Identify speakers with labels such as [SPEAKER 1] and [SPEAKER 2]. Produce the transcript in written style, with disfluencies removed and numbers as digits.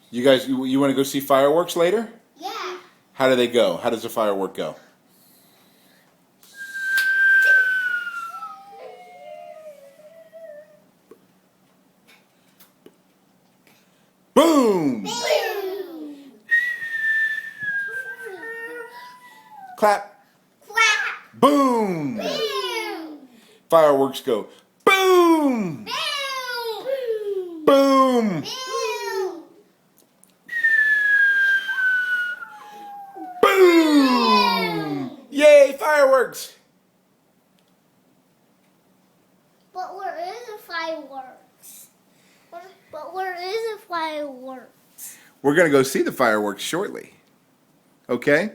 [SPEAKER 1] You guys, you want to go see fireworks later?
[SPEAKER 2] Yeah.
[SPEAKER 1] How do they go? How does a firework go? Boom!
[SPEAKER 2] Boom.
[SPEAKER 1] Clap.
[SPEAKER 2] Clap.
[SPEAKER 1] Boom!
[SPEAKER 2] Boom.
[SPEAKER 1] Fireworks go. Boom!
[SPEAKER 2] Boom.
[SPEAKER 1] Boom!
[SPEAKER 2] Boom.
[SPEAKER 1] Boom! Yay, fireworks!
[SPEAKER 2] But where is the fireworks? But where is the fireworks?
[SPEAKER 1] We're going to go see the fireworks shortly. Okay?